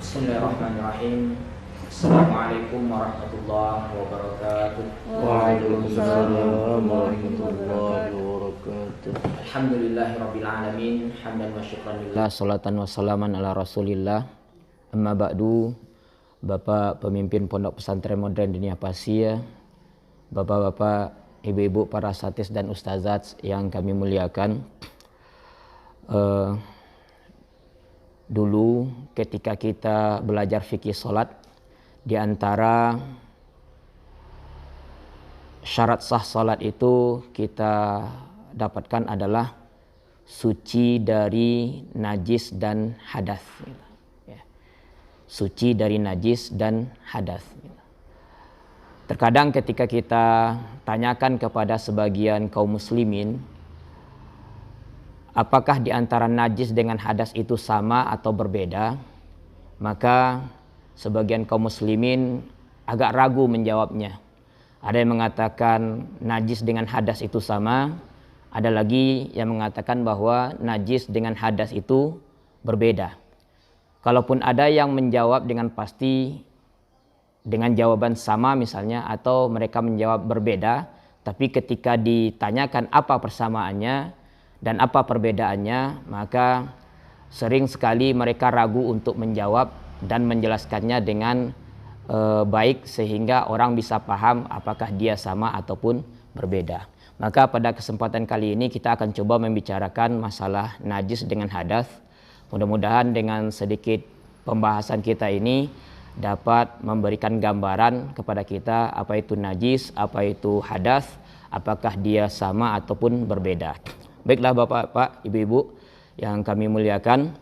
Bismillahirrahmanirrahim. Assalamualaikum warahmatullahi wabarakatuh. Waalaikumsalam warahmatullahi wabarakatuh. Alhamdulillahirabbil alamin, hamdan wa syukran lillah, salatan wassalaman ala Rasulillah. Amma ba'du. Bapak pemimpin Pondok Pesantren Modern Diniyah Pasir, bapak-bapak, ibu-ibu, para satis dan ustazat yang kami muliakan. Dulu ketika kita belajar fikih salat, di antara syarat sah salat itu kita dapatkan adalah suci dari najis dan hadas. Suci dari najis dan hadas. Terkadang ketika kita tanyakan kepada sebagian kaum muslimin, apakah di antara najis dengan hadas itu sama atau berbeda? Maka sebagian kaum muslimin agak ragu menjawabnya. Ada yang mengatakan najis dengan hadas itu sama, ada lagi yang mengatakan bahwa najis dengan hadas itu berbeda. Kalaupun ada yang menjawab dengan pasti dengan jawaban sama misalnya, atau mereka menjawab berbeda, tapi ketika ditanyakan apa persamaannya dan apa perbedaannya, maka sering sekali mereka ragu untuk menjawab dan menjelaskannya dengan baik sehingga orang bisa paham apakah dia sama ataupun berbeda. Maka pada kesempatan kali ini kita akan coba membicarakan masalah najis dengan hadas. Mudah-mudahan dengan sedikit pembahasan kita ini dapat memberikan gambaran kepada kita apa itu najis, apa itu hadas, apakah dia sama ataupun berbeda. Baiklah bapak-bapak, ibu-ibu yang kami muliakan,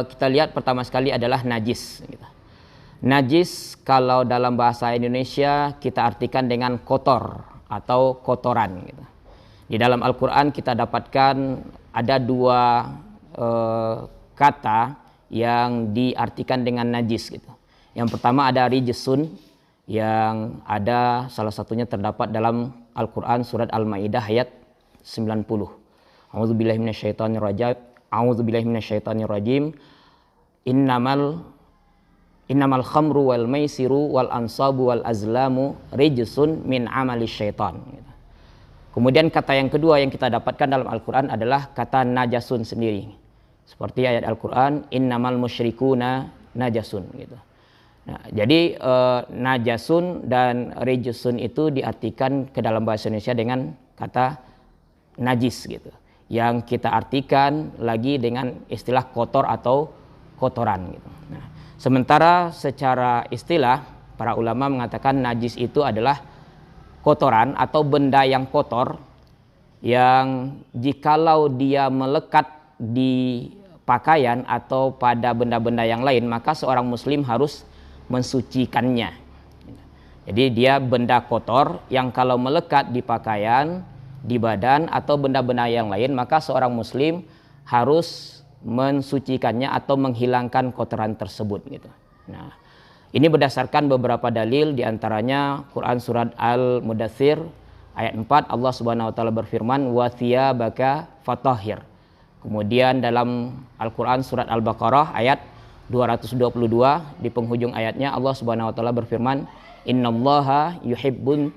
kita lihat pertama sekali adalah najis. Najis kalau dalam bahasa Indonesia kita artikan dengan kotor atau kotoran. Di dalam Al-Quran kita dapatkan ada dua kata yang diartikan dengan najis. Yang pertama ada rijsun, yang ada salah satunya terdapat dalam Al-Quran surat Al-Ma'idah ayat 90. A'udzubillahi minasyaitonirrajim. A'udzubillahi minasyaitonirrajim. Innamal khamru wal maisiru wal ansabu wal azlamu rijsun min amali syaitan. Kemudian kata yang kedua yang kita dapatkan dalam Al-Quran adalah kata najasun sendiri. Seperti ayat Al-Quran, innamal musyrikuna najasun. Nah, jadi najasun dan rijsun itu diartikan ke dalam bahasa Indonesia dengan kata najis yang kita artikan lagi dengan istilah kotor atau kotoran. Nah, sementara secara istilah para ulama mengatakan najis itu adalah kotoran atau benda yang kotor yang jikalau dia melekat di pakaian atau pada benda-benda yang lain, maka seorang muslim harus mensucikannya. Jadi dia benda kotor yang kalau melekat di pakaian, di badan atau benda-benda yang lain, maka seorang muslim harus mensucikannya atau menghilangkan kotoran tersebut. Nah, ini berdasarkan beberapa dalil, diantaranya Quran surat Al-Mudaththir ayat 4, Allah Subhanahu Wa Taala berfirman, wa thiyabaka fatahhir. Kemudian dalam Al-Quran surat Al-Baqarah ayat 222 di penghujung ayatnya Allah Subhanahu Wa Taala berfirman, innallaha yuhibbu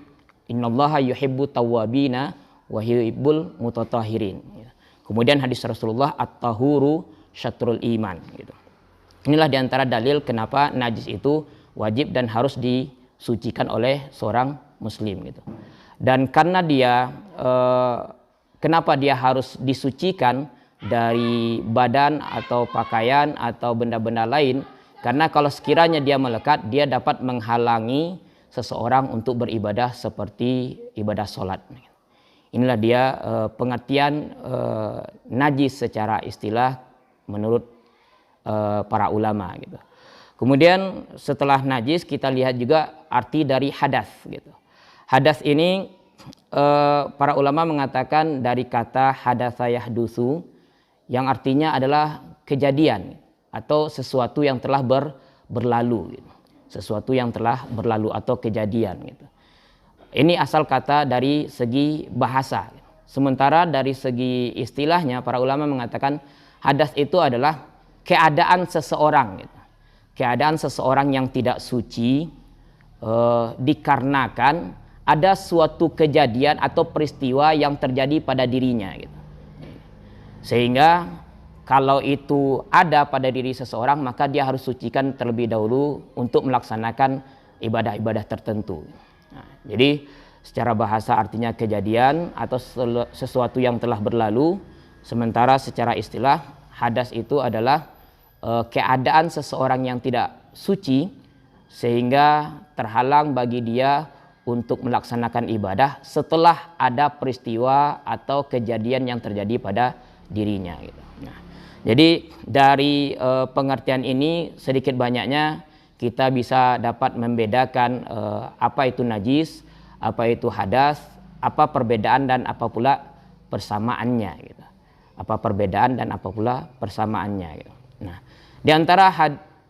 tawwabina wa yuhibbul mutatahhirin. Kemudian hadis Rasulullah, at-tahuru syatrul iman. Inilah diantara dalil kenapa najis itu wajib dan harus disucikan oleh seorang muslim. Dan karena dia kenapa dia harus disucikan dari badan atau pakaian atau benda-benda lain, karena kalau sekiranya dia melekat, dia dapat menghalangi seseorang untuk beribadah seperti ibadah sholat. Inilah dia pengertian najis secara istilah menurut para ulama. Kemudian setelah najis kita lihat juga arti dari hadas. Hadas ini para ulama mengatakan dari kata hadatsa yahdusu, yang artinya adalah kejadian atau sesuatu yang telah berlalu. Sesuatu yang telah berlalu atau kejadian. Ini asal kata dari segi bahasa. Sementara dari segi istilahnya para ulama mengatakan hadas itu adalah keadaan seseorang gitu. Keadaan seseorang yang tidak suci dikarenakan ada suatu kejadian atau peristiwa yang terjadi pada dirinya gitu. Sehingga kalau itu ada pada diri seseorang, maka dia harus sucikan terlebih dahulu untuk melaksanakan ibadah-ibadah tertentu. Nah, jadi secara bahasa artinya kejadian atau sesuatu yang telah berlalu, sementara secara istilah hadas itu adalah keadaan seseorang yang tidak suci sehingga terhalang bagi dia untuk melaksanakan ibadah setelah ada peristiwa atau kejadian yang terjadi pada dirinya gitu. Nah, jadi dari pengertian ini sedikit banyaknya kita bisa dapat membedakan apa itu najis, apa itu hadas, apa perbedaan dan apa pula persamaannya gitu. Apa perbedaan dan apa pula persamaannya gitu. Nah, di antara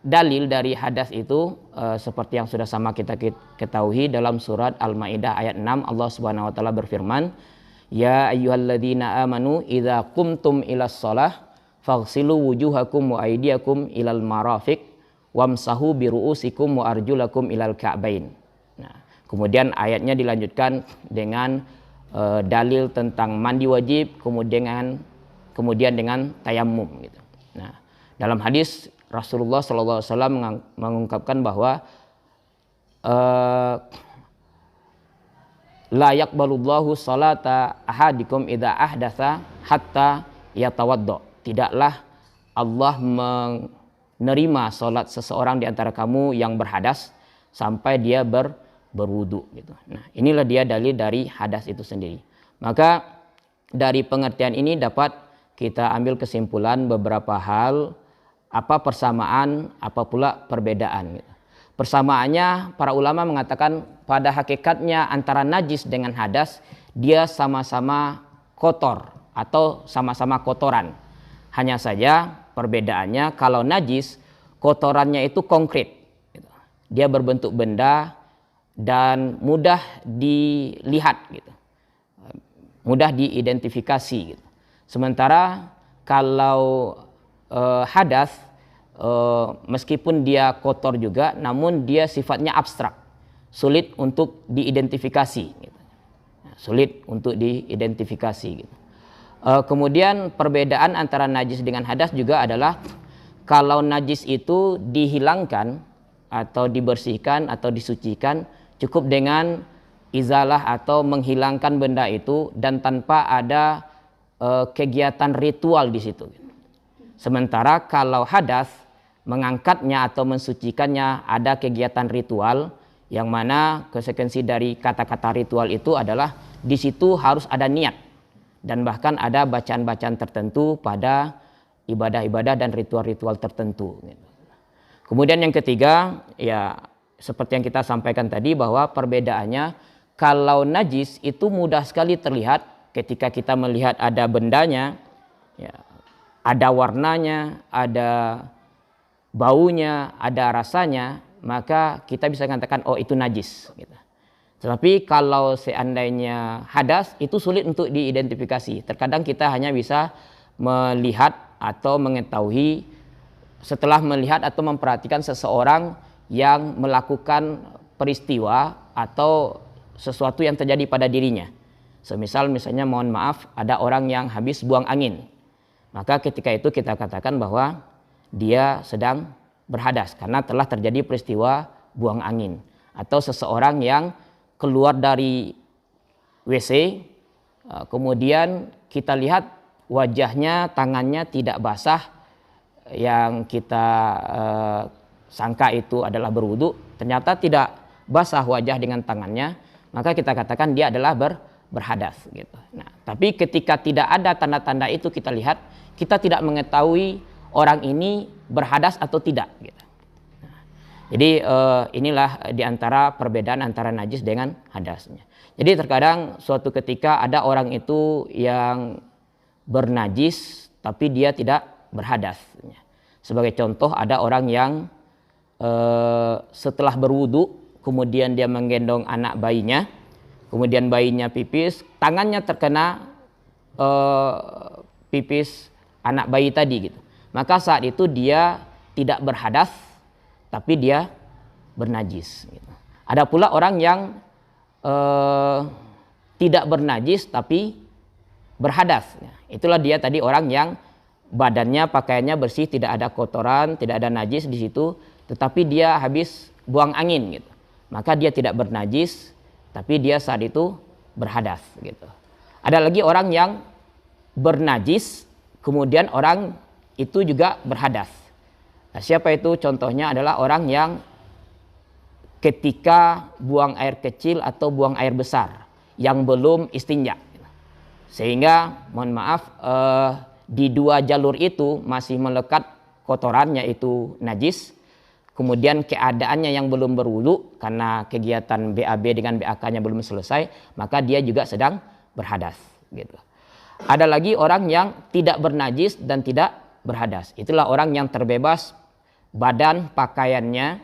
dalil dari hadas itu seperti yang sudah sama kita ketahui dalam surat Al-Maidah ayat 6, Allah Subhanahu wa taala berfirman, "Ya ayyuhalladzina amanu idza qumtum ilas shalah faghsilu wujuhakum wa aydiyakum ilal marafiq wamsahu biru'usikum wa arjulakum ilal ka'bain." Nah, kemudian ayatnya dilanjutkan dengan dalil tentang mandi wajib, kemudian dengan tayamum gitu. Nah, dalam hadis Rasulullah SAW mengungkapkan bahwa la yaqbalullahu salata ahadikum idza ahdatsa hatta yatawaddo. Tidaklah Allah menerima salat seseorang di antara kamu yang berhadas sampai dia berwudu gitu. Nah, inilah dia dalil dari hadas itu sendiri. Maka dari pengertian ini dapat kita ambil kesimpulan beberapa hal, apa persamaan, apa pula perbedaan. Persamaannya para ulama mengatakan pada hakikatnya antara najis dengan hadas dia sama-sama kotor atau sama-sama kotoran. Hanya saja perbedaannya kalau najis kotorannya itu konkret. Dia berbentuk benda dan mudah dilihat gitu. Mudah diidentifikasi gitu. Sementara kalau hadas meskipun dia kotor juga, namun dia sifatnya abstrak, sulit untuk diidentifikasi gitu. Sulit untuk diidentifikasi gitu. Kemudian perbedaan antara najis dengan hadas juga adalah kalau najis itu dihilangkan atau dibersihkan atau disucikan cukup dengan izalah atau menghilangkan benda itu dan tanpa ada kegiatan ritual di situ. Sementara kalau hadas mengangkatnya atau mensucikannya ada kegiatan ritual yang mana konsekuensi dari kata-kata ritual itu adalah di situ harus ada niat dan bahkan ada bacaan-bacaan tertentu pada ibadah-ibadah dan ritual-ritual tertentu. Kemudian yang ketiga ya seperti yang kita sampaikan tadi bahwa perbedaannya kalau najis itu mudah sekali terlihat ketika kita melihat ada bendanya ya. Ada warnanya, ada baunya, ada rasanya, maka kita bisa katakan oh itu najis. Gitu. Tetapi kalau seandainya hadas itu sulit untuk diidentifikasi. Terkadang kita hanya bisa melihat atau mengetahui setelah melihat atau memperhatikan seseorang yang melakukan peristiwa atau sesuatu yang terjadi pada dirinya. Misalnya mohon maaf ada orang yang habis buang angin. Maka ketika itu kita katakan bahwa dia sedang berhadas karena telah terjadi peristiwa buang angin. Atau seseorang yang keluar dari WC, kemudian kita lihat wajahnya, tangannya tidak basah, yang kita sangka itu adalah berwudu, ternyata tidak basah wajah dengan tangannya, maka kita katakan dia adalah berhadas gitu. Nah, tapi ketika tidak ada tanda-tanda itu kita lihat, kita tidak mengetahui orang ini berhadas atau tidak gitu. Nah, jadi inilah diantara perbedaan antara najis dengan hadasnya. Jadi terkadang suatu ketika ada orang itu yang bernajis tapi dia tidak berhadas. Sebagai contoh ada orang yang setelah berwudu kemudian dia menggendong anak bayinya, kemudian bayinya pipis, tangannya terkena pipis anak bayi tadi gitu. Maka saat itu dia tidak berhadas tapi dia bernajis gitu. Ada pula orang yang tidak bernajis tapi berhadas. Itulah dia tadi orang yang badannya, pakaiannya bersih, tidak ada kotoran, tidak ada najis di situ, tetapi dia habis buang angin gitu. Maka dia tidak bernajis tapi dia saat itu berhadas gitu. Ada lagi orang yang bernajis kemudian orang itu juga berhadas. Nah, siapa itu? Contohnya adalah orang yang ketika buang air kecil atau buang air besar yang belum istinja, sehingga mohon maaf di dua jalur itu masih melekat kotorannya itu najis, kemudian keadaannya yang belum berwudu karena kegiatan BAB dengan BAK-nya belum selesai, maka dia juga sedang berhadas gitu. Ada lagi orang yang tidak bernajis dan tidak berhadas. Itulah orang yang terbebas badan pakaiannya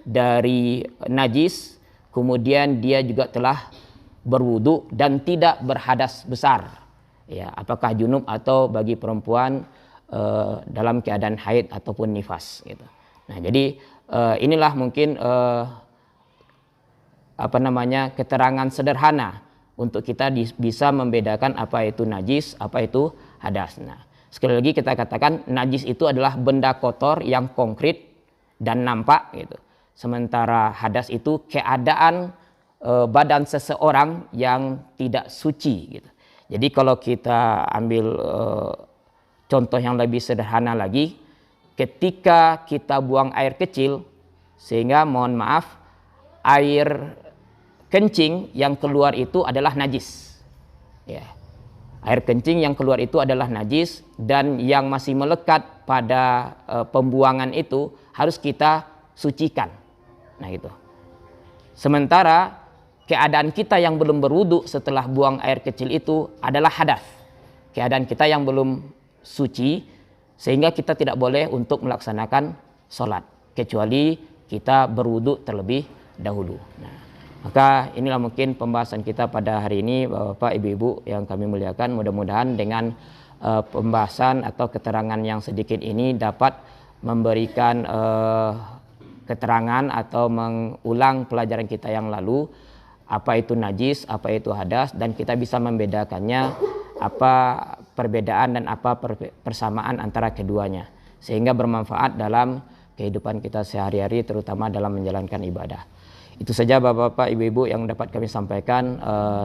dari najis, kemudian dia juga telah berwudu dan tidak berhadas besar. Ya, apakah junub atau bagi perempuan dalam keadaan haid ataupun nifas gitu. Nah, jadi inilah mungkin keterangan sederhana untuk kita bisa membedakan apa itu najis, apa itu hadas. Nah, sekali lagi kita katakan najis itu adalah benda kotor yang konkret dan nampak gitu. Sementara hadas itu keadaan badan seseorang yang tidak suci gitu. Jadi kalau kita ambil contoh yang lebih sederhana lagi, ketika kita buang air kecil sehingga mohon maaf air kencing yang keluar itu adalah najis. Ya. Air kencing yang keluar itu adalah najis dan yang masih melekat pada pembuangan itu harus kita sucikan. Nah gitu. Sementara keadaan kita yang belum berwudu setelah buang air kecil itu adalah hadas. Keadaan kita yang belum suci sehingga kita tidak boleh untuk melaksanakan sholat kecuali kita berwudu terlebih dahulu. Nah, maka inilah mungkin pembahasan kita pada hari ini, Bapak Ibu-ibu yang kami muliakan. Mudah-mudahan dengan pembahasan atau keterangan yang sedikit ini dapat memberikan keterangan atau mengulang pelajaran kita yang lalu, apa itu najis, apa itu hadas, dan kita bisa membedakannya, apa perbedaan dan apa persamaan antara keduanya, sehingga bermanfaat dalam kehidupan kita sehari-hari, terutama dalam menjalankan ibadah. Itu saja Bapak-bapak, Ibu-ibu yang dapat kami sampaikan.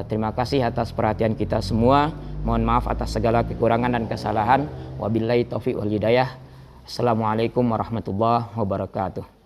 Terima kasih atas perhatian kita semua. Mohon maaf atas segala kekurangan dan kesalahan. Wabillahi taufiq wal hidayah. Assalamualaikum warahmatullahi wabarakatuh.